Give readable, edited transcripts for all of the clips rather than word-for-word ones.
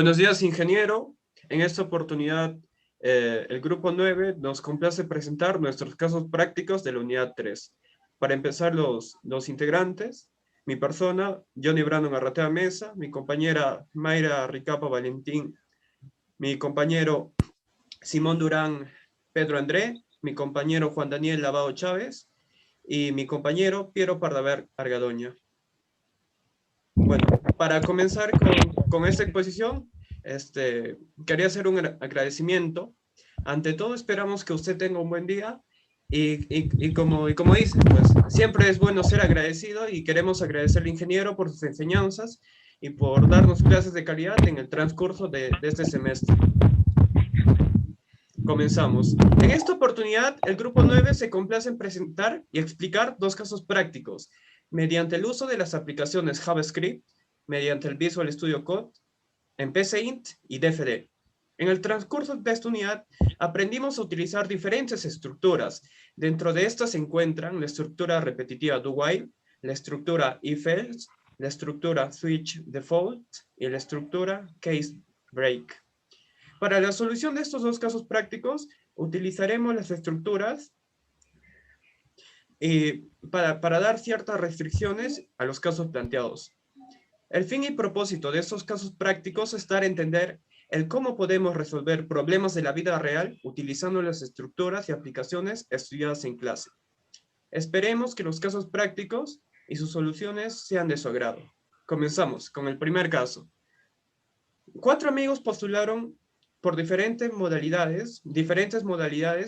Buenos días, ingeniero. En esta oportunidad, el grupo 9 nos complace presentar nuestros casos prácticos de la unidad 3. Para empezar, los integrantes, mi persona, Johnny Brandon Arratea Mesa, mi compañera Mayra Ricapa Valentín, mi compañero Simón Durán Pedro André, mi compañero Juan Daniel Lavado Chávez y mi compañero Piero Pardaver Argadoña. Bueno, para comenzar con esta exposición, quería hacer un agradecimiento. Ante todo, esperamos que usted tenga un buen día y como dice, pues siempre es bueno ser agradecido y queremos agradecer al ingeniero por sus enseñanzas y por darnos clases de calidad en el transcurso de este semestre. Comenzamos. En esta oportunidad, el grupo 9 se complace en presentar y explicar dos casos prácticos mediante el uso de las aplicaciones JavaScript, mediante el Visual Studio Code, en PCInt y DFD. En el transcurso de esta unidad, aprendimos a utilizar diferentes estructuras. Dentro de estas se encuentran la estructura repetitiva do-while, la estructura if-else, la estructura switch default y la estructura case break. Para la solución de estos dos casos prácticos, utilizaremos las estructuras para dar ciertas restricciones a los casos planteados. El fin y propósito de estos casos prácticos es dar a entender el cómo podemos resolver problemas de la vida real utilizando las estructuras y aplicaciones estudiadas en clase. Esperemos que los casos prácticos y sus soluciones sean de su agrado. Comenzamos con el primer caso. 4 amigos postularon por diferentes modalidades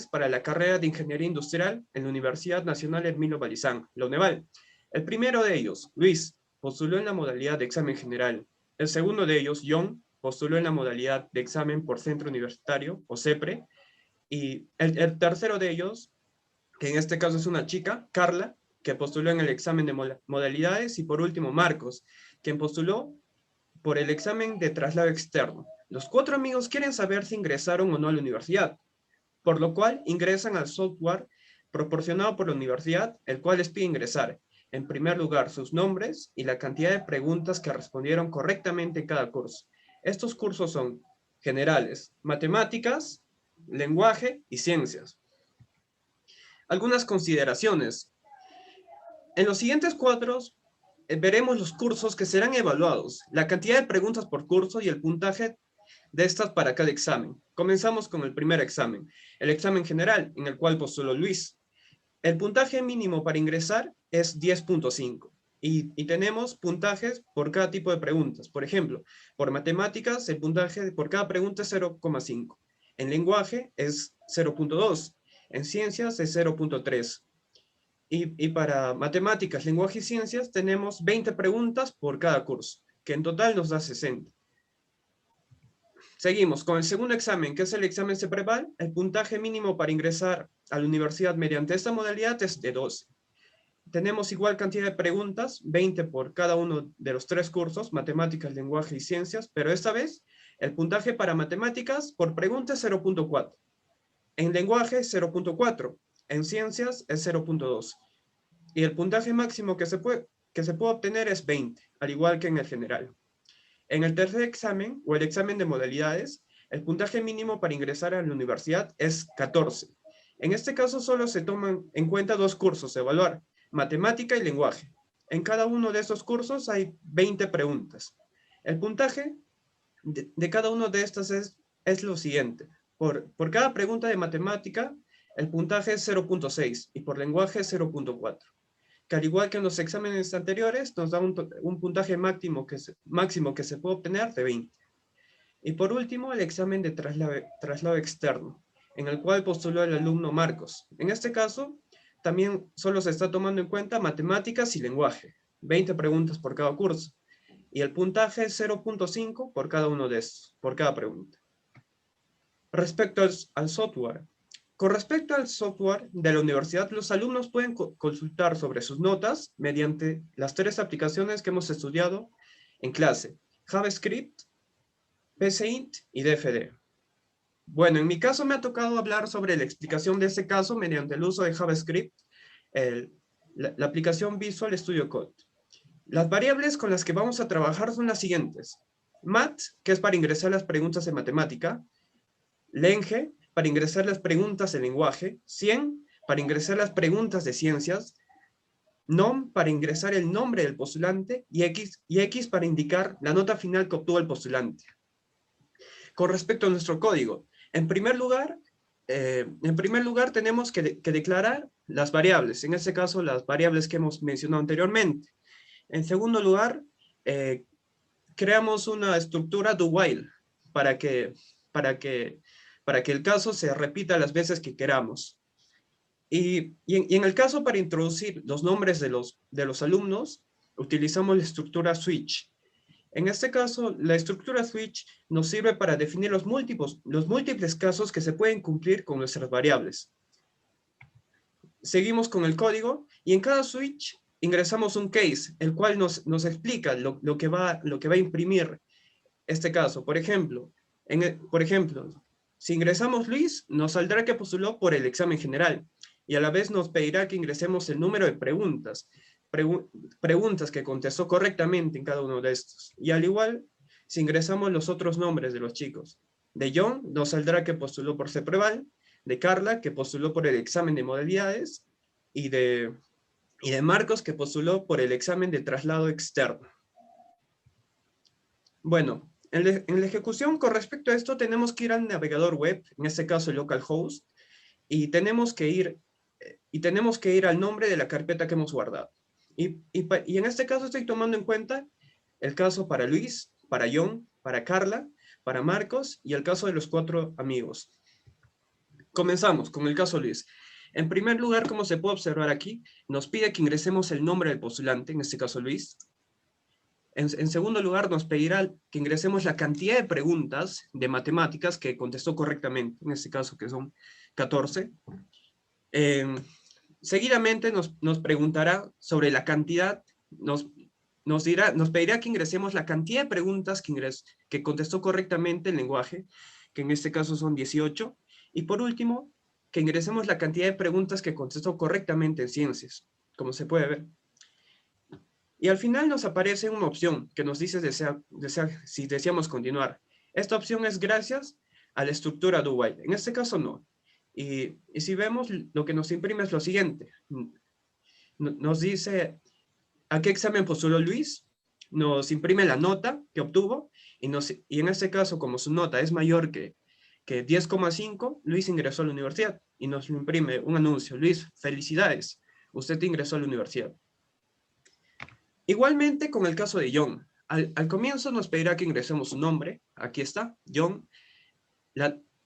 para la carrera de Ingeniería Industrial en la Universidad Nacional Hermino Balizán, la UNEVAL. El primero de ellos, Luis, postuló en la modalidad de examen general. El segundo de ellos, John, postuló en la modalidad de examen por centro universitario, o CEPRE. Y el tercero de ellos, que en este caso es una chica, Carla, que postuló en el examen de modalidades. Y por último, Marcos, quien postuló por el examen de traslado externo. Los 4 amigos quieren saber si ingresaron o no a la universidad, por lo cual ingresan al software proporcionado por la universidad, el cual les pide ingresar, en primer lugar, sus nombres y la cantidad de preguntas que respondieron correctamente en cada curso. Estos cursos son generales, matemáticas, lenguaje y ciencias. Algunas consideraciones. En los siguientes cuadros veremos los cursos que serán evaluados, la cantidad de preguntas por curso y el puntaje de estas para cada examen. Comenzamos con el primer examen, el examen general, en el cual postuló Luis. El puntaje mínimo para ingresar es 10.5 y tenemos puntajes por cada tipo de preguntas. Por ejemplo, por matemáticas, el puntaje por cada pregunta es 0.5. En lenguaje es 0.2. En ciencias es 0.3. Y para matemáticas, lenguaje y ciencias tenemos 20 preguntas por cada curso, que en total nos da 60. Seguimos con el segundo examen, que es el examen CEPREVAL. El puntaje mínimo para ingresar a la universidad mediante esta modalidad es de 12. Tenemos igual cantidad de preguntas, 20 por cada uno de los 3 cursos, matemáticas, lenguaje y ciencias, pero esta vez el puntaje para matemáticas por pregunta es 0.4. En lenguaje es 0.4. En ciencias es 0.2. Y el puntaje máximo que se puede obtener es 20, al igual que en el general. En el tercer examen, o el examen de modalidades, el puntaje mínimo para ingresar a la universidad es 14. En este caso solo se toman en cuenta 2 cursos a evaluar, matemática y lenguaje. En cada uno de estos cursos hay 20 preguntas. El puntaje de cada uno de estas es lo siguiente. Por cada pregunta de matemática, el puntaje es 0.6 y por lenguaje es 0.4. Que al igual que en los exámenes anteriores, nos da un puntaje máximo que se puede obtener de 20. Y por último, el examen de traslado externo, en el cual postuló el alumno Marcos. En este caso, también solo se está tomando en cuenta matemáticas y lenguaje, 20 preguntas por cada curso. Y el puntaje es 0.5 por cada uno de estos, por cada pregunta. Respecto al software. Con respecto al software de la universidad, los alumnos pueden consultar sobre sus notas mediante las 3 aplicaciones que hemos estudiado en clase: JavaScript, PCInt y DFD. Bueno, en mi caso me ha tocado hablar sobre la explicación de este caso mediante el uso de JavaScript, la aplicación Visual Studio Code. Las variables con las que vamos a trabajar son las siguientes. Mat, que es para ingresar las preguntas en matemática, Lenge, para ingresar las preguntas en lenguaje, 100, para ingresar las preguntas de ciencias, nom, para ingresar el nombre del postulante, y X para indicar la nota final que obtuvo el postulante. Con respecto a nuestro código, en primer lugar tenemos que declarar las variables, en este caso las variables que hemos mencionado anteriormente. En segundo lugar, creamos una estructura do while para que el caso se repita las veces que queramos. Y en el caso para introducir los nombres de los alumnos, utilizamos la estructura switch. En este caso, la estructura switch nos sirve para definir los múltiples casos que se pueden cumplir con nuestras variables. Seguimos con el código y en cada switch ingresamos un case, el cual nos explica lo que va a imprimir este caso. Por ejemplo, si ingresamos Luis, nos saldrá que postuló por el examen general y a la vez nos pedirá que ingresemos el número de preguntas. Preguntas que contestó correctamente en cada uno de estos. Y al igual, si ingresamos los otros nombres de los chicos. De John nos saldrá que postuló por CEPREVAL, de Carla que postuló por el examen de modalidades y de Marcos que postuló por el examen de traslado externo. Bueno, en la ejecución con respecto a esto tenemos que ir al navegador web, en este caso el localhost, y tenemos que ir al nombre de la carpeta que hemos guardado. Y en este caso estoy tomando en cuenta el caso para Luis, para John, para Carla, para Marcos y el caso de los 4 amigos. Comenzamos con el caso Luis. En primer lugar, como se puede observar aquí, nos pide que ingresemos el nombre del postulante, en este caso Luis. En segundo lugar, nos pedirá que ingresemos la cantidad de preguntas de matemáticas que contestó correctamente, en este caso que son 14. Seguidamente nos preguntará sobre la cantidad, nos pedirá que ingresemos la cantidad de preguntas que contestó correctamente el lenguaje, que en este caso son 18. Y por último, que ingresemos la cantidad de preguntas que contestó correctamente en ciencias, como se puede ver. Y al final nos aparece una opción que nos dice si deseamos continuar. Esta opción es gracias a la estructura do while. En este caso no. Y si vemos, lo que nos imprime es lo siguiente. Nos dice a qué examen postuló Luis, nos imprime la nota que obtuvo, y en este caso, como su nota es mayor que 10,5, Luis ingresó a la universidad, y nos imprime un anuncio. Luis, felicidades, usted ingresó a la universidad. Igualmente con el caso de John. Al comienzo nos pedirá que ingresemos su nombre. Aquí está, John.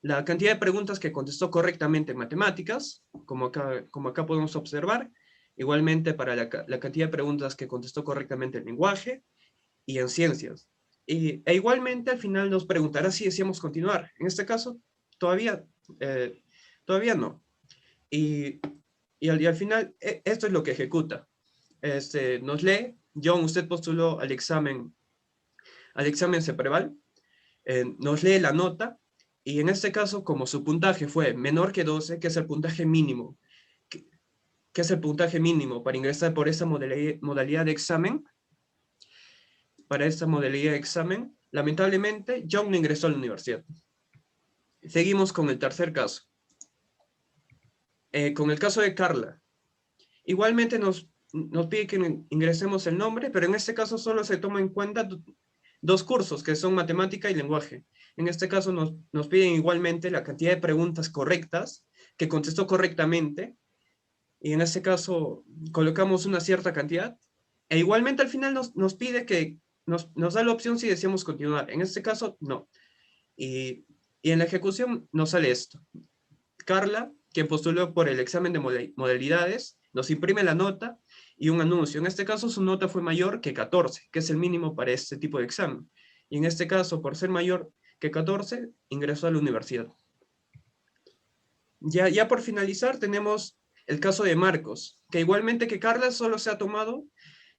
La cantidad de preguntas que contestó correctamente en matemáticas, como acá podemos observar. Igualmente para la cantidad de preguntas que contestó correctamente en lenguaje y en ciencias. E igualmente al final nos preguntará si deseamos continuar. En este caso, todavía no. Y al final, esto es lo que ejecuta. Nos lee: John, usted postuló al examen CEPREVAL, nos lee la nota, y en este caso, como su puntaje fue menor que 12, que es el puntaje mínimo, que es el puntaje mínimo para ingresar por esa modalidad de examen, lamentablemente, John no ingresó a la universidad. Seguimos con el tercer caso. Con el caso de Carla. Igualmente nos pide que ingresemos el nombre, pero en este caso solo se toma en cuenta 2 cursos, que son matemática y lenguaje. En este caso nos piden igualmente la cantidad de preguntas correctas, que contestó correctamente, y en este caso colocamos una cierta cantidad, e igualmente al final nos pide que nos da la opción si deseamos continuar. En este caso, no. Y en la ejecución nos sale esto. Carla, quien postuló por el examen de modalidades, nos imprime la nota y un anuncio. En este caso, su nota fue mayor que 14, que es el mínimo para este tipo de examen. Y en este caso, por ser mayor que 14, ingresó a la universidad. Ya por finalizar, tenemos el caso de Marcos, que igualmente que Carla solo se ha tomado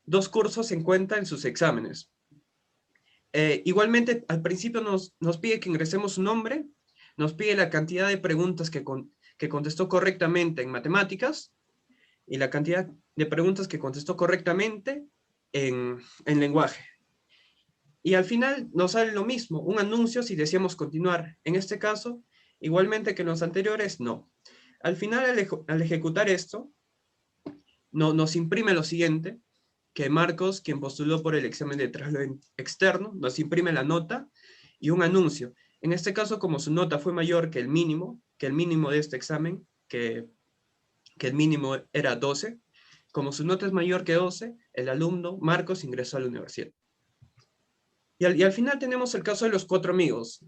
2 cursos en cuenta en sus exámenes. Igualmente, al principio nos pide que ingresemos su nombre, nos pide la cantidad de preguntas que contestó correctamente en matemáticas, y la cantidad de preguntas que contestó correctamente en lenguaje. Y al final nos sale lo mismo, un anuncio si deseamos continuar. En este caso, igualmente que en los anteriores, no. Al final, al ejecutar esto, nos imprime lo siguiente, que Marcos, quien postuló por el examen de traslado externo, nos imprime la nota y un anuncio. En este caso, como su nota fue mayor que el mínimo de este examen, que el mínimo era 12, como su nota es mayor que 12, el alumno Marcos ingresó a la universidad. Y al final tenemos el caso de los 4 amigos.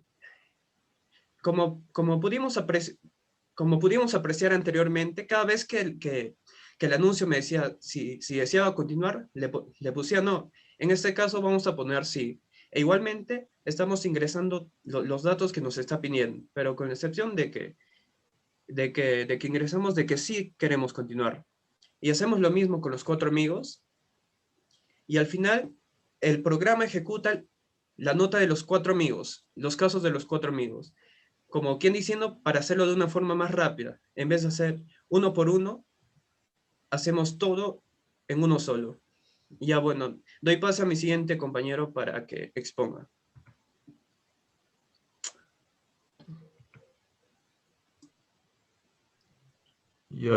Como pudimos apreciar anteriormente, cada vez que el anuncio me decía si deseaba continuar, le pusía no. En este caso vamos a poner sí. E igualmente estamos ingresando los datos que nos está pidiendo, pero con la excepción de que ingresamos de que sí queremos continuar. Y hacemos lo mismo con los 4 amigos. Y al final, el programa ejecuta la nota de los 4 amigos, los casos de los 4 amigos. Como quien diciendo, para hacerlo de una forma más rápida. En vez de hacer uno por uno, hacemos todo en uno solo. Ya bueno, doy paso a mi siguiente compañero para que exponga. Ya,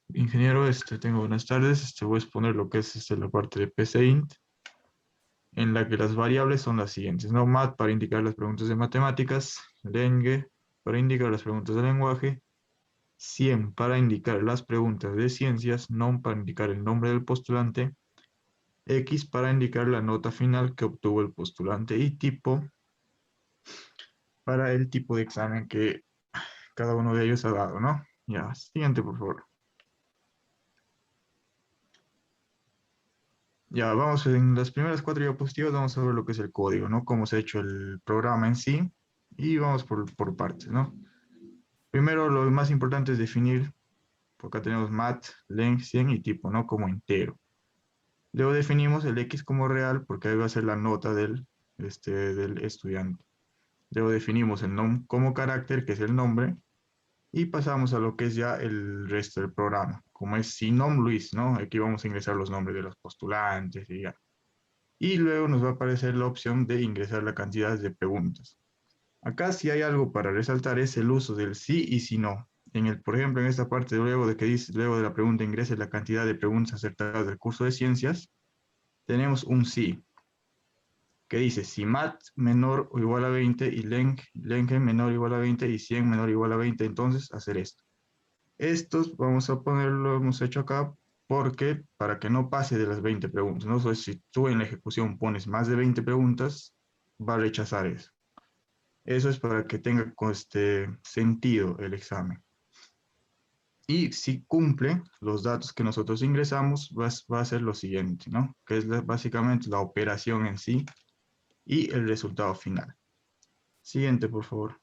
ingeniero, tengo buenas tardes. Voy a exponer lo que es la parte de PCInt, en la que las variables son las siguientes, ¿no? Mat para indicar las preguntas de matemáticas, Lenge para indicar las preguntas de lenguaje, 100 para indicar las preguntas de ciencias, NOM para indicar el nombre del postulante, X para indicar la nota final que obtuvo el postulante y tipo para el tipo de examen que cada uno de ellos ha dado, ¿no? Ya, siguiente, por favor. Ya, vamos en las primeras 4 diapositivas, vamos a ver lo que es el código, ¿no? Cómo se ha hecho el programa en sí, y vamos por partes, ¿no? Primero, lo más importante es definir, porque acá tenemos mat, len, 100 y tipo, ¿no? Como entero. Luego definimos el x como real, porque ahí va a ser la nota del estudiante. Luego definimos el nom como carácter, que es el nombre, y pasamos a lo que es ya el resto del programa, como es Sinom Luis, ¿no? Aquí vamos a ingresar los nombres de los postulantes y ya. Y luego nos va a aparecer la opción de ingresar la cantidad de preguntas. Acá si hay algo para resaltar es el uso del sí y si no. Por ejemplo, en esta parte, luego de que dice, luego de la pregunta ingrese la cantidad de preguntas acertadas del curso de ciencias, tenemos un sí, que dice si mat menor o igual a 20 y lenque menor o igual a 20 y 100 menor o igual a 20, entonces hacer esto. Estos vamos a ponerlo, hemos hecho acá, porque para que no pase de las 20 preguntas, ¿no? Entonces, si tú en la ejecución pones más de 20 preguntas, va a rechazar eso. Eso es para que tenga sentido el examen. Y si cumple los datos que nosotros ingresamos, va a ser lo siguiente, ¿no? Que es básicamente la operación en sí y el resultado final. Siguiente, por favor.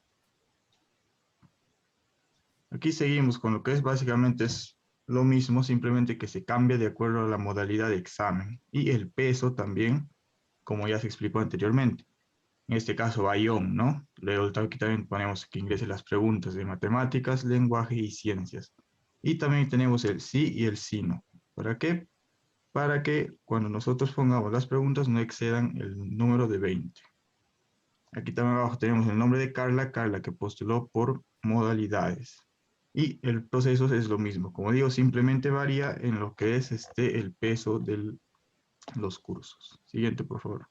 Aquí seguimos con lo que es básicamente es lo mismo, simplemente que se cambia de acuerdo a la modalidad de examen y el peso también, como ya se explicó anteriormente. En este caso, ION, ¿no? Luego aquí también ponemos que ingrese las preguntas de matemáticas, lenguaje y ciencias. Y también tenemos el sí y el sí no. ¿Para qué? Para que cuando nosotros pongamos las preguntas no excedan el número de 20. Aquí también abajo tenemos el nombre de Carla, Carla que postuló por modalidades. Y el proceso es lo mismo. Como digo, simplemente varía en lo que es el peso de los cursos. Siguiente, por favor.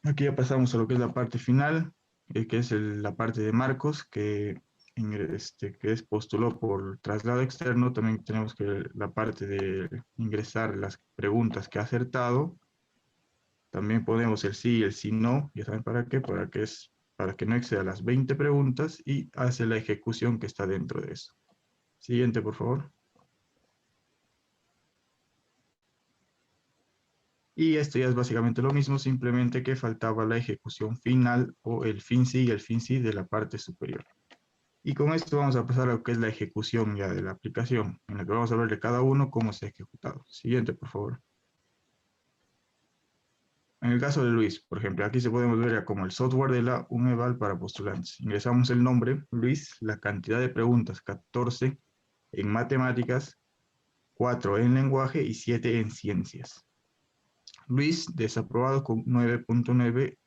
Aquí ya pasamos a lo que es la parte final, que es la parte de Marcos, que es postuló por traslado externo. También tenemos que la parte de ingresar las preguntas que ha acertado. También ponemos el sí y el sí no. ¿Ya saben para qué? Para que no exceda las 20 preguntas y hace la ejecución que está dentro de eso. Siguiente, por favor. Y esto ya es básicamente lo mismo, simplemente que faltaba la ejecución final o el fin sí y el fin sí de la parte superior. Y con esto vamos a pasar a lo que es la ejecución ya de la aplicación, en la que vamos a ver de cada uno cómo se ha ejecutado. Siguiente, por favor. En el caso de Luis, por ejemplo, aquí se podemos ver ya como el software de la UNEVAL para postulantes. Ingresamos el nombre, Luis, la cantidad de preguntas, 14 en matemáticas, 4 en lenguaje y 7 en ciencias. Luis, desaprobado con 9.9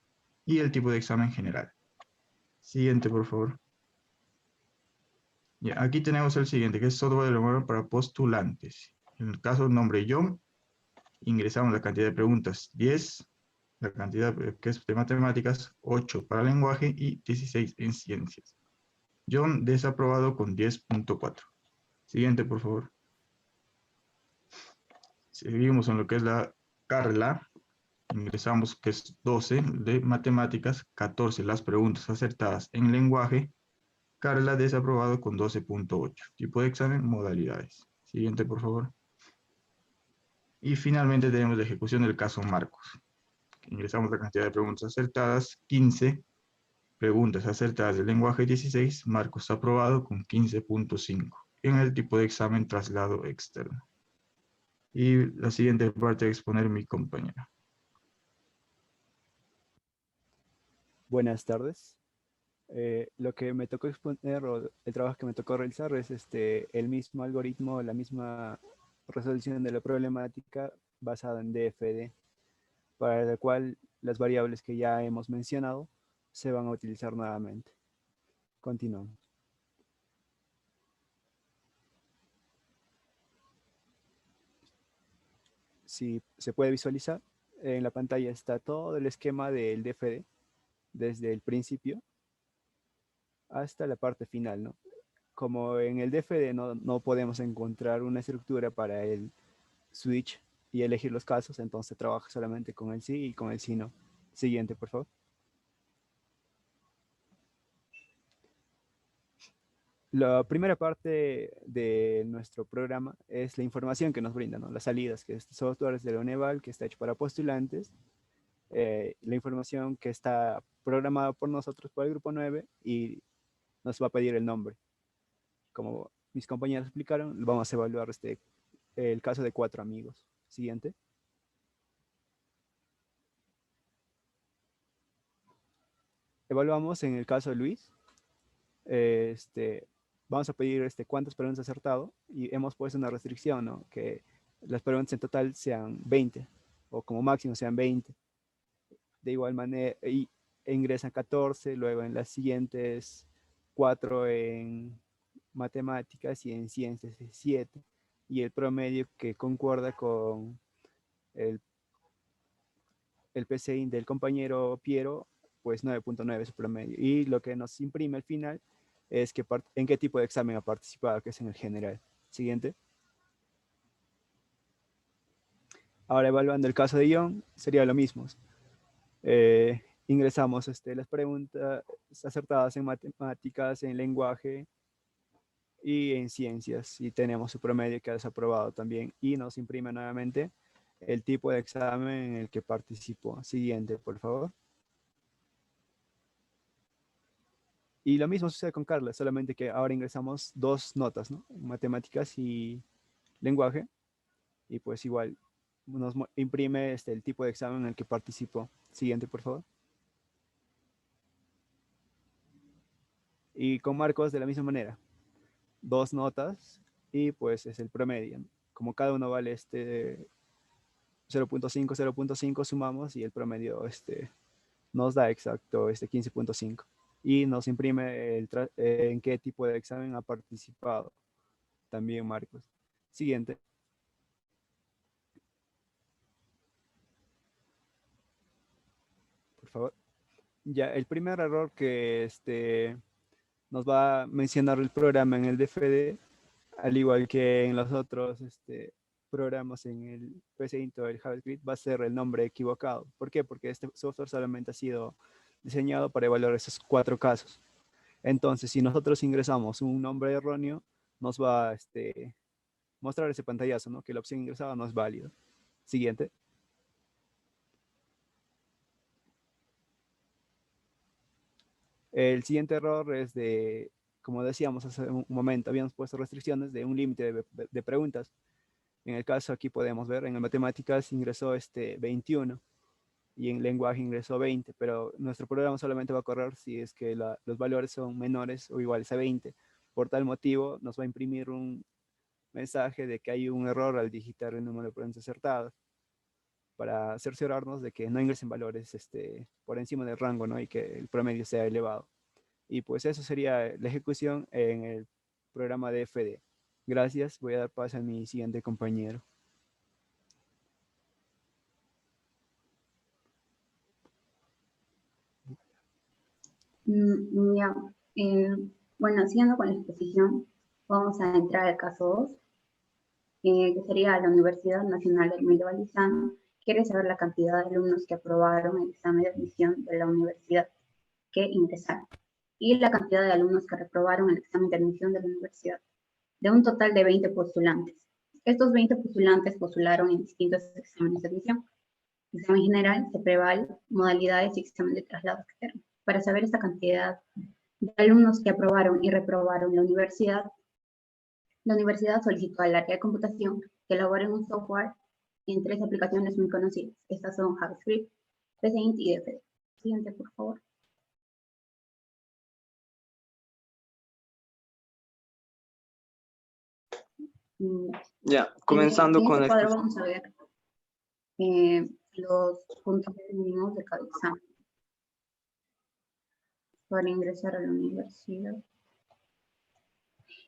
y el tipo de examen general. Siguiente, por favor. Ya, aquí tenemos el siguiente, que es software elaborado para postulantes. En el caso nombre John, ingresamos la cantidad de preguntas 10, la cantidad que es de matemáticas 8 para lenguaje y 16 en ciencias. John desaprobado con 10.4. Siguiente, por favor. Seguimos en lo que es la Carla. Ingresamos que es 12 de matemáticas, 14 las preguntas acertadas en lenguaje. Carla desaprobado con 12.8. Tipo de examen, modalidades. Siguiente, por favor. Y finalmente tenemos la ejecución del caso Marcos. Ingresamos la cantidad de preguntas acertadas, 15. Preguntas acertadas del lenguaje, 16. Marcos aprobado con 15.5. En el tipo de examen, traslado externo. Y la siguiente parte de exponer mi compañera. Buenas tardes. Lo que me tocó exponer o el trabajo que me tocó realizar es el mismo algoritmo, la misma resolución de la problemática basada en DFD, para la cual las variables que ya hemos mencionado se van a utilizar nuevamente. Continuamos. Si se puede visualizar, en la pantalla está todo el esquema del DFD, desde el principio hasta la parte final, ¿no? Como en el DFD no podemos encontrar una estructura para el switch y elegir los casos, entonces trabaja solamente con el sí y con el sí no. Siguiente, por favor. La primera parte de nuestro programa es la información que nos brinda, ¿no? Las salidas, que este software es de la UNEVAL, que está hecho para postulantes, la información que está programada por nosotros, por el grupo 9, y nos va a pedir el nombre. Como mis compañeros explicaron, vamos a evaluar el caso de 4 amigos. Siguiente. Evaluamos en el caso de Luis. Vamos a pedir cuántas preguntas ha acertado y hemos puesto una restricción, ¿no? Que las preguntas en total sean 20 o como máximo sean 20. De igual manera, y ingresan 14, luego en las siguientes 4 en matemáticas y en ciencias 7. Y el promedio que concuerda con el, el PCI del compañero Piero, pues 9.9 es su promedio. Y lo que nos imprime al final es en qué tipo de examen ha participado, que es en el general. Siguiente. Ahora evaluando el caso de Ion, sería lo mismo. Ingresamos las preguntas acertadas en matemáticas, en lenguaje y en ciencias. Y tenemos su promedio que ha desaprobado también. Y nos imprime nuevamente el tipo de examen en el que participó. Siguiente, por favor. Y lo mismo sucede con Carla, solamente que ahora ingresamos 2 notas, ¿no? Matemáticas y lenguaje. Y pues igual nos imprime el tipo de examen en el que participó. Siguiente, por favor. Y con Marcos de la misma manera. 2 notas y pues es el promedio, ¿no? Como cada uno vale 0.5, 0.5 sumamos y el promedio nos da exacto 15.5. Y nos imprime en qué tipo de examen ha participado también Marcos. Siguiente. Por favor. Ya, el primer error que nos va a mencionar el programa en el DFD, al igual que en los otros programas en el PCInt o el JavaScript, va a ser el nombre equivocado. ¿Por qué? Porque este software solamente ha sido diseñado para evaluar esos 4 casos. Entonces, si nosotros ingresamos un nombre erróneo, nos va a mostrar ese pantallazo, ¿no? Que la opción ingresada no es válida. Siguiente. El siguiente error es como decíamos hace un momento, habíamos puesto restricciones de un límite de preguntas. En el caso aquí podemos ver, en matemáticas ingresó 21 y en lenguaje ingresó 20, pero nuestro programa solamente va a correr si es que los valores son menores o iguales a 20. Por tal motivo, nos va a imprimir un mensaje de que hay un error al digitar el número de preguntas acertadas. para cerciorarnos de que no ingresen valores por encima del rango, ¿no? Y que el promedio sea elevado. Y pues eso sería la ejecución en el programa de FD. Gracias, voy a dar paso a mi siguiente compañero. Ya, bueno, siguiendo con la exposición, vamos a entrar al caso 2, que sería la Universidad Nacional del Emilio Valdizano. Quiere saber la cantidad de alumnos que aprobaron el examen de admisión de la universidad que ingresaron y la cantidad de alumnos que reprobaron el examen de admisión de la universidad, de un total de 20 postulantes. Estos 20 postulantes postularon en distintos exámenes de admisión. Examen general, CEPREVAL, modalidades y examen de traslado externo. Para saber esta cantidad de alumnos que aprobaron y reprobaron la universidad solicitó al área de computación que elaboren un software en 3 aplicaciones muy conocidas. Estas son JavaScript, Paint y DFD. Siguiente, por favor. Ya, comenzando con en este la cuadro exposición. vamos a ver los puntos mínimos de cada examen para ingresar a la universidad.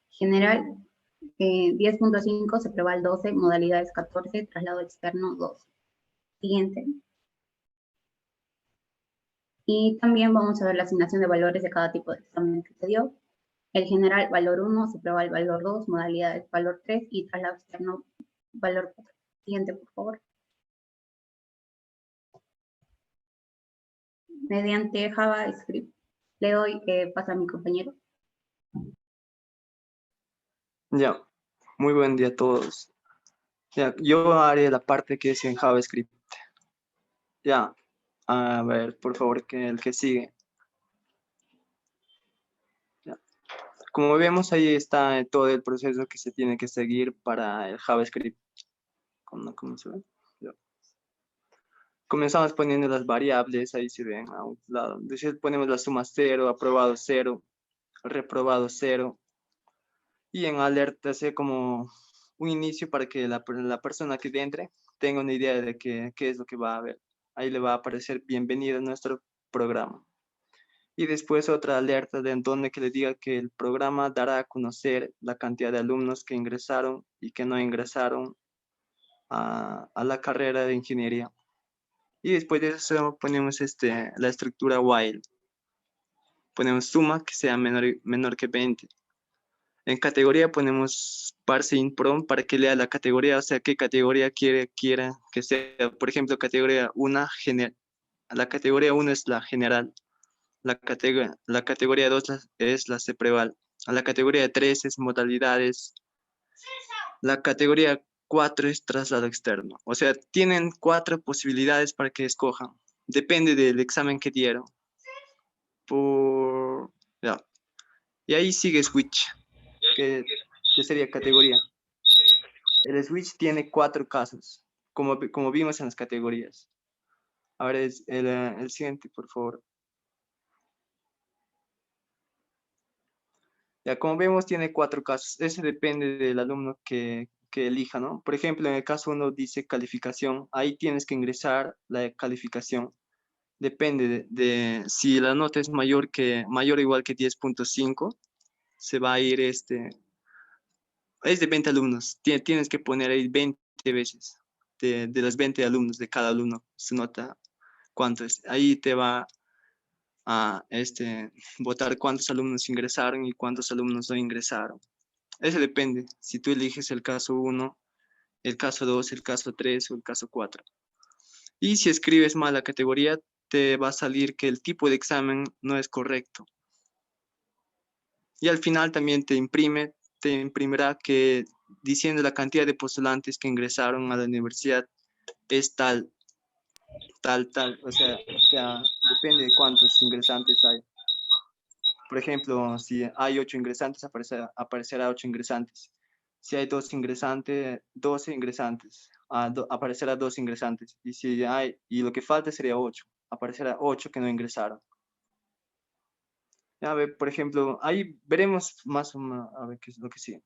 General, 10.5, CEPREVAL 12, modalidades 14, traslado externo 12. Siguiente. Y también vamos a ver la asignación de valores de cada tipo de examen que se dio. El general, valor 1, CEPREVAL, valor 2, modalidades, valor 3 y traslado externo, valor 4. Siguiente, por favor. Mediante JavaScript. Le doy paso a mi compañero. Ya, muy buen día a todos. Ya, yo haré la parte que es en JavaScript. Ya, a ver, por favor, que el que sigue. Ya. Como vemos, ahí está todo el proceso que se tiene que seguir para el JavaScript. ¿Cómo se ve? Ya. Comenzamos poniendo las variables, ahí se ven a un lado. Entonces ponemos la suma 0, aprobado 0, reprobado 0. Y en alerta hace como un inicio para que la persona que entre tenga una idea de qué es lo que va a ver. Ahí le va a aparecer bienvenido a nuestro programa. Y después otra alerta de donde que le diga que el programa dará a conocer la cantidad de alumnos que ingresaron y que no ingresaron a la carrera de ingeniería. Y después de eso ponemos la estructura while. Ponemos suma que sea menor que 20. En categoría ponemos parse in prom para que lea la categoría, o sea, qué categoría quiera que sea. Por ejemplo, categoría 1, la categoría 1 es la general. La categoría 2 es la CEPREVAL. La categoría 3 es modalidades. La categoría 4 es traslado externo. O sea, tienen 4 posibilidades para que escojan. Depende del examen que dieron. Ya. Y ahí sigue switch, que sería categoría. El switch tiene 4 casos, como vimos en las categorías. Ahora es el siguiente, por favor. Ya, como vemos, tiene 4 casos. Ese depende del alumno que elija, ¿no? Por ejemplo, en el caso 1 dice calificación. Ahí tienes que ingresar la calificación. Depende de si la nota es mayor o igual que 10.5, se va a ir es de 20 alumnos. Tienes que poner ahí 20 veces de los 20 alumnos, de cada alumno, su nota, cuánto es. Ahí te va a votar cuántos alumnos ingresaron y cuántos alumnos no ingresaron. Eso depende, si tú eliges el caso 1, el caso 2, el caso 3 o el caso 4. Y si escribes mal la categoría, te va a salir que el tipo de examen no es correcto. Y al final también te imprimirá que diciendo la cantidad de postulantes que ingresaron a la universidad es tal. O sea, depende de cuántos ingresantes hay. Por ejemplo, si hay 8 ingresantes, aparecerá 8 ingresantes. Si hay 2 ingresantes, 12 ingresantes. Aparecerá 2 ingresantes. Y lo que falta sería 8. Aparecerá 8 que no ingresaron. A ver, por ejemplo, ahí veremos más o menos, a ver qué es lo que sigue.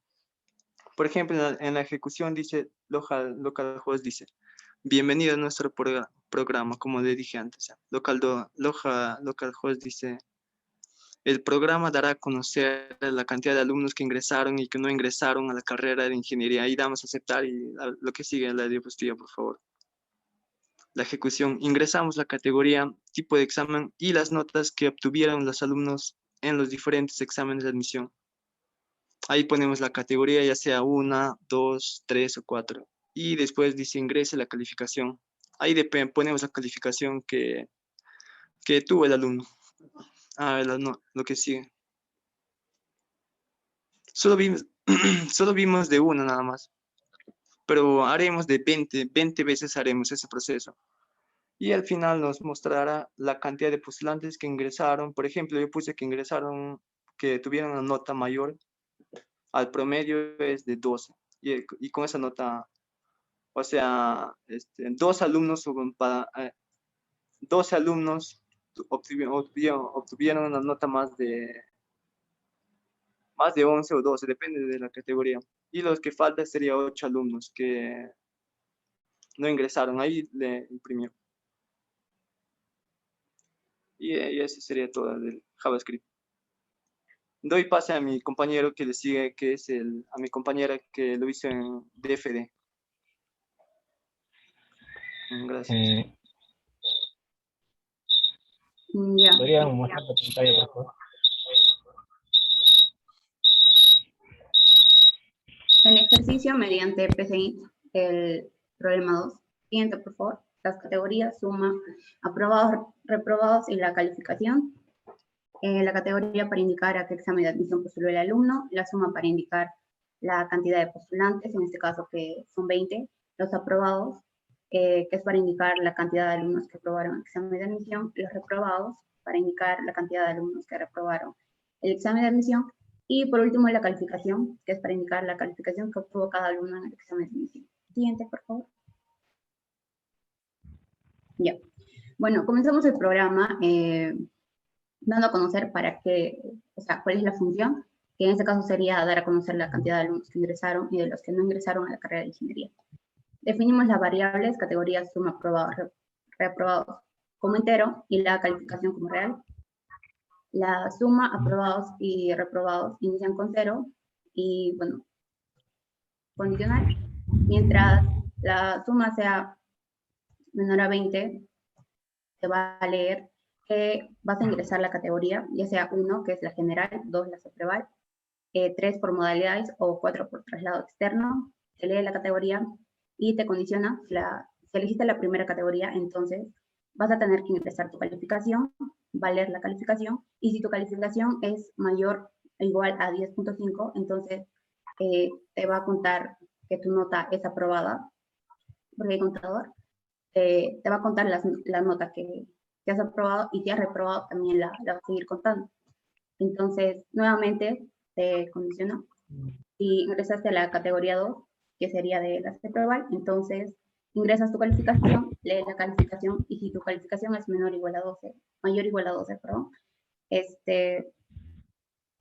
Por ejemplo, en la ejecución dice, localhost dice, Bienvenido a nuestro programa, como le dije antes. Localhost dice, el programa dará a conocer la cantidad de alumnos que ingresaron y que no ingresaron a la carrera de ingeniería. Ahí damos a aceptar y lo que sigue en la diapositiva, por favor. La ejecución. Ingresamos la categoría, tipo de examen y las notas que obtuvieron los alumnos en los diferentes exámenes de admisión. Ahí ponemos la categoría, ya sea 1, 2, 3 o 4. Y después dice ingrese la calificación. Ahí ponemos la calificación que tuvo el alumno. Lo que sigue. Solo vimos de una nada más. Pero haremos de 20 veces haremos ese proceso. Y al final nos mostrará la cantidad de postulantes que ingresaron. Por ejemplo, yo puse que ingresaron, que tuvieron una nota mayor al promedio es de 12. Y con esa nota, o sea, 12 alumnos, 12 alumnos obtuvieron una nota más de 11 o 12, depende de la categoría. Y los que faltan serían 8 alumnos que no ingresaron. Ahí le imprimió. Y eso sería todo del JavaScript. Doy pase a mi compañero que le sigue, que es a mi compañera que lo hizo en DFD. Gracias. Ya. ¿Podría mostrar la pantalla, por favor? El ejercicio mediante PCInt, el problema 2. Siguiente, por favor. Las categorías, suma, aprobados, reprobados y la calificación. La categoría para indicar a qué examen de admisión postuló el alumno. La suma para indicar la cantidad de postulantes, en este caso que son 20. Los aprobados, que es para indicar la cantidad de alumnos que aprobaron el examen de admisión. Los reprobados, para indicar la cantidad de alumnos que reprobaron el examen de admisión. Y por último, la calificación, que es para indicar la calificación que obtuvo cada alumno en el examen de admisión. Siguiente, por favor. Ya. Bueno, comenzamos el programa dando a conocer para qué, o sea, cuál es la función, que en este caso sería dar a conocer la cantidad de alumnos que ingresaron y de los que no ingresaron a la carrera de ingeniería. Definimos las variables, categorías, suma, aprobados, reprobados como entero y la calificación como real. La suma, aprobados y reprobados inician con 0 y, bueno, condicional. Mientras la suma sea menor a 20, te va a leer que vas a ingresar la categoría, ya sea 1, que es la general, 2, la subpreval, 3 por modalidades o 4 por traslado externo. Te lee la categoría y te condiciona. Si elegiste la primera categoría, entonces vas a tener que ingresar tu calificación, va a leer la calificación, y si tu calificación es mayor o igual a 10.5, entonces te va a contar que tu nota es aprobada, porque hay contador, te va a contar la nota que has aprobado, y si has reprobado también la va a seguir contando. Entonces, nuevamente, te condiciona. Si ingresaste a la categoría 2, que sería de la reprobar, entonces ingresas tu calificación, lees la calificación, y si tu calificación es menor o igual a 12, mayor o igual a 12, perdón, te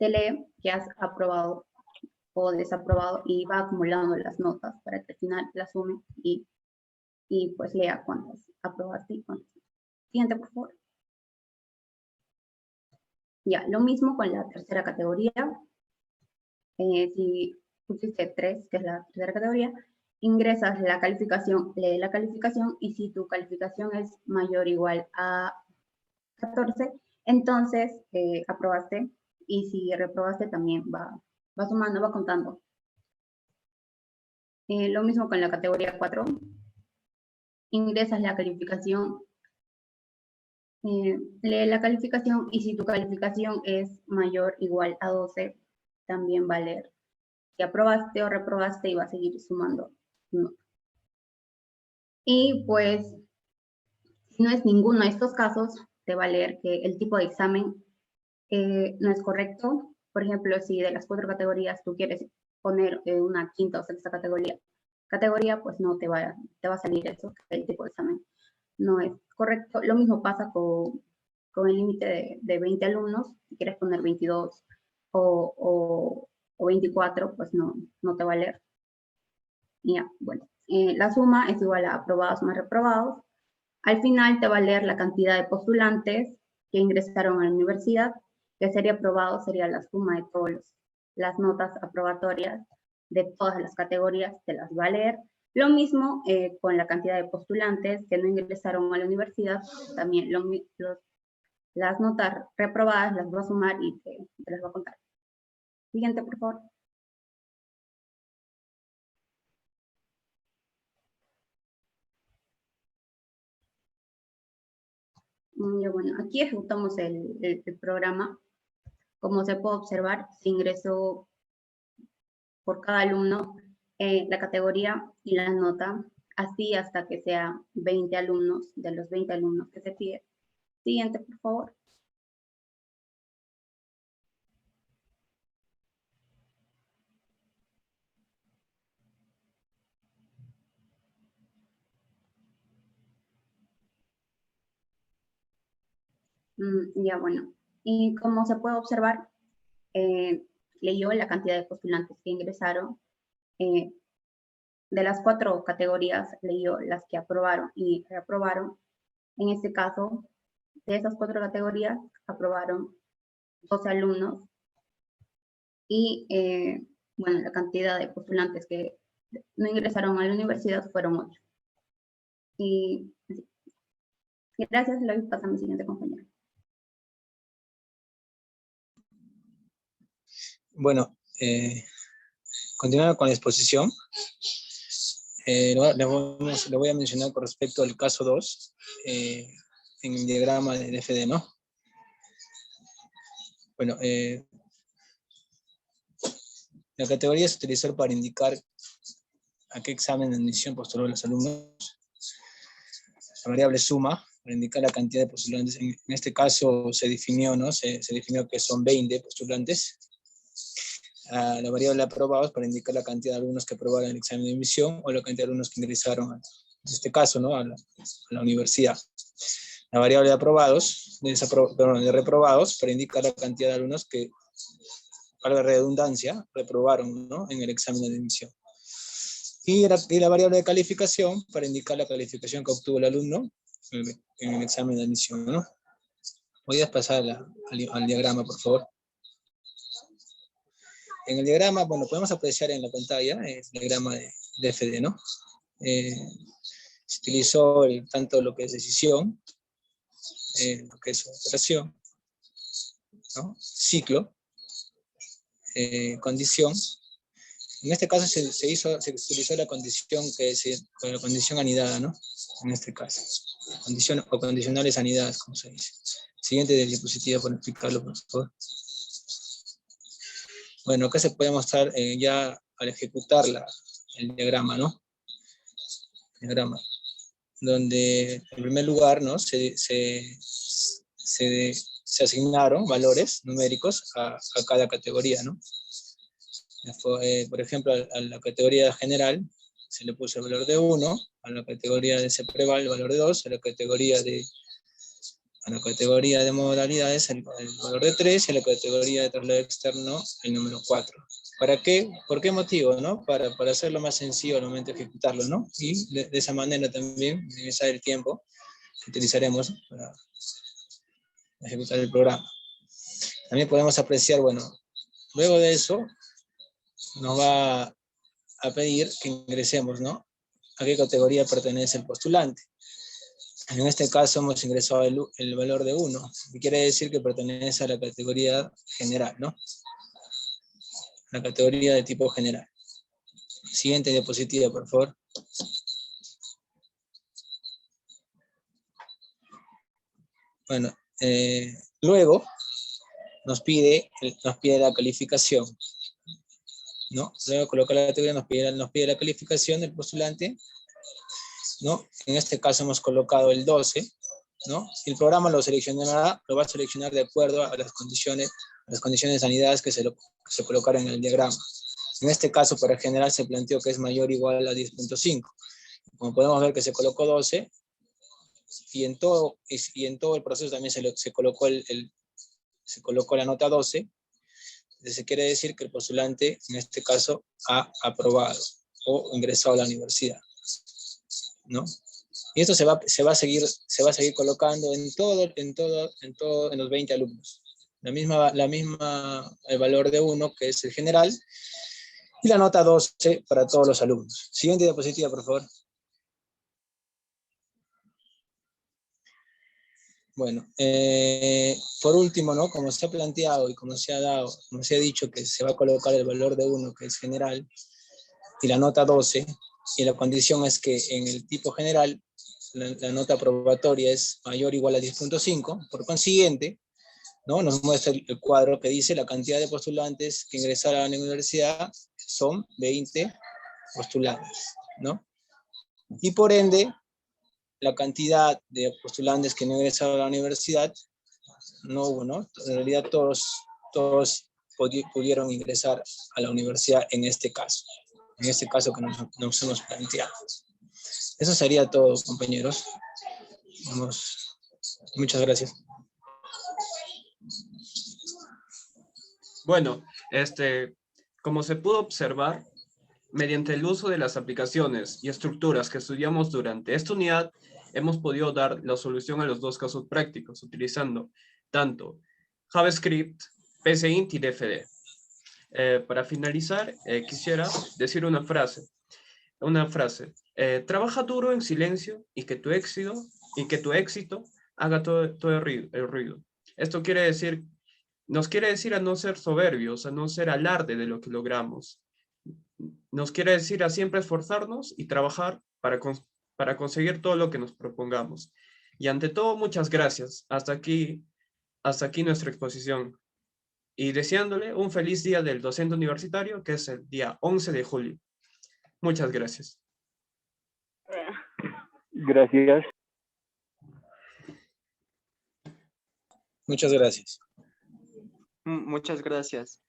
lee que has aprobado o desaprobado y va acumulando las notas para que al final las sume y pues lea cuántas aprobaste y cuántas. Siguiente, por favor. Ya, lo mismo con la tercera categoría. Si pusiste 3, que es la tercera categoría, ingresas la calificación, lee la calificación, y si tu calificación es mayor o igual a 14, entonces aprobaste, y si reprobaste también va sumando, va contando. Lo mismo con la categoría 4. Ingresas la calificación, lee la calificación, y si tu calificación es mayor o igual a 12, también va a leer si aprobaste o reprobaste y va a seguir sumando notas. Y pues, si no es ninguno de estos casos, te va a leer que el tipo de examen no es correcto. Por ejemplo, si de las 4 categorías tú quieres poner una quinta o sexta categoría, pues no te va a salir eso, que el tipo de examen no es correcto. Lo mismo pasa con el límite de 20 alumnos. Si quieres poner 22 o 24, pues no te va a leer. Ya, bueno, La suma es igual a aprobados más reprobados. Al final te va a leer la cantidad de postulantes que ingresaron a la universidad, que sería aprobado, sería la suma de todas las notas aprobatorias de todas las categorías, te las va a leer. Lo mismo con la cantidad de postulantes que no ingresaron a la universidad, también las notas reprobadas las va a sumar y te las va a contar. Siguiente, por favor. Bueno, aquí ejecutamos el programa. Como se puede observar, se ingresó por cada alumno la categoría y la nota, así hasta que sea 20 alumnos, de los 20 alumnos que se pide. Siguiente, por favor. Ya, bueno. Y como se puede observar, leyó la cantidad de postulantes que ingresaron. De las 4 categorías, leyó las que aprobaron y reaprobaron. En este caso, de esas 4 categorías, aprobaron 12 alumnos. Y, bueno, la cantidad de postulantes que no ingresaron a la universidad fueron 8. Y gracias, le doy paso a mi siguiente compañero. Bueno, continuando con la exposición, le voy a mencionar con respecto al caso 2, en el diagrama de DFD, ¿no? Bueno, la categoría se utilizó para indicar a qué examen de admisión postuló los alumnos. La variable suma, para indicar la cantidad de postulantes. En este caso se definió, ¿no? Se definió que son 20 postulantes. La variable aprobados para indicar la cantidad de alumnos que aprobaron el examen de admisión o la cantidad de alumnos que ingresaron, en este caso, ¿no? a la universidad. La variable de aprobados, de reprobados, para indicar la cantidad de alumnos que, para la redundancia, reprobaron, ¿no? en el examen de admisión. Y la variable de calificación para indicar la calificación que obtuvo el alumno en el examen de admisión, ¿no? ¿Podrías pasar al diagrama, por favor? En el diagrama, bueno, podemos apreciar en la pantalla el diagrama de DFD, ¿no? Se utilizó tanto lo que es decisión, lo que es operación, ¿no? Ciclo, condición. En este caso se utilizó la condición la condición anidada, ¿no? En este caso. Condición o condicionales anidadas, como se dice. Siguiente diapositiva para explicarlo, por favor. Bueno, acá se puede mostrar ya al ejecutar el diagrama, ¿no? Diagrama. Donde en primer lugar, ¿no? se asignaron valores numéricos a cada categoría, ¿no? Por ejemplo, a la categoría general se le puso el valor de 1, a la categoría de CEPREVAL el valor de 2, a la categoría de modalidades el valor de 3 y a la categoría de traslado externo el número 4. ¿Para qué? ¿Por qué motivo? ¿No? Para hacerlo más sencillo al momento de ejecutarlo, ¿no? Y de esa manera también minimizar el tiempo que utilizaremos para ejecutar el programa. También podemos apreciar, bueno, luego de eso nos va a pedir que ingresemos, ¿no? A qué categoría pertenece el postulante. En este caso hemos ingresado el valor de 1, que quiere decir que pertenece a la categoría general, ¿no? La categoría de tipo general. Siguiente diapositiva, por favor. Bueno, luego nos pide la calificación, ¿no? Luego de colocar la categoría nos pide la calificación del postulante, ¿no? En este caso hemos colocado el 12, ¿no? El programa lo va a seleccionar de acuerdo a las condiciones anidadas que se colocaron en el diagrama. En este caso, para general se planteó que es mayor o igual a 10.5. Como podemos ver que se colocó 12, y en todo el proceso también se colocó la nota 12, se quiere decir que el postulante, en este caso, ha aprobado o ingresado a la universidad. ¿no? Y esto se va a seguir colocando en los 20 alumnos. El valor de 1, que es el general, y la nota 12 para todos los alumnos. Siguiente diapositiva, por favor. Bueno, por último, ¿no? Como se ha planteado y como se ha dicho que se va a colocar el valor de 1, que es general, y la nota 12, y la condición es que en el tipo general la nota probatoria es mayor o igual a 10.5, por consiguiente, ¿no? Nos muestra el cuadro que dice la cantidad de postulantes que ingresaron a la universidad son 20 postulantes, ¿no? Y por ende, la cantidad de postulantes que no ingresaron a la universidad no hubo, ¿no? En realidad todos pudieron ingresar a la universidad en este caso que nos hemos planteado. Eso sería todo, compañeros. Muchas gracias. Bueno, como se pudo observar, mediante el uso de las aplicaciones y estructuras que estudiamos durante esta unidad, hemos podido dar la solución a los dos casos prácticos, utilizando tanto JavaScript, PCInt y DFD. Para finalizar, quisiera decir una frase. Trabaja duro en silencio y que tu éxito haga todo el ruido. Esto nos quiere decir a no ser soberbios, a no ser alarde de lo que logramos. Nos quiere decir a siempre esforzarnos y trabajar para conseguir todo lo que nos propongamos. Y ante todo, muchas gracias. Hasta aquí nuestra exposición. Y deseándole un feliz día del docente universitario, que es el día 11 de julio. Muchas gracias. Gracias. Muchas gracias. Muchas gracias.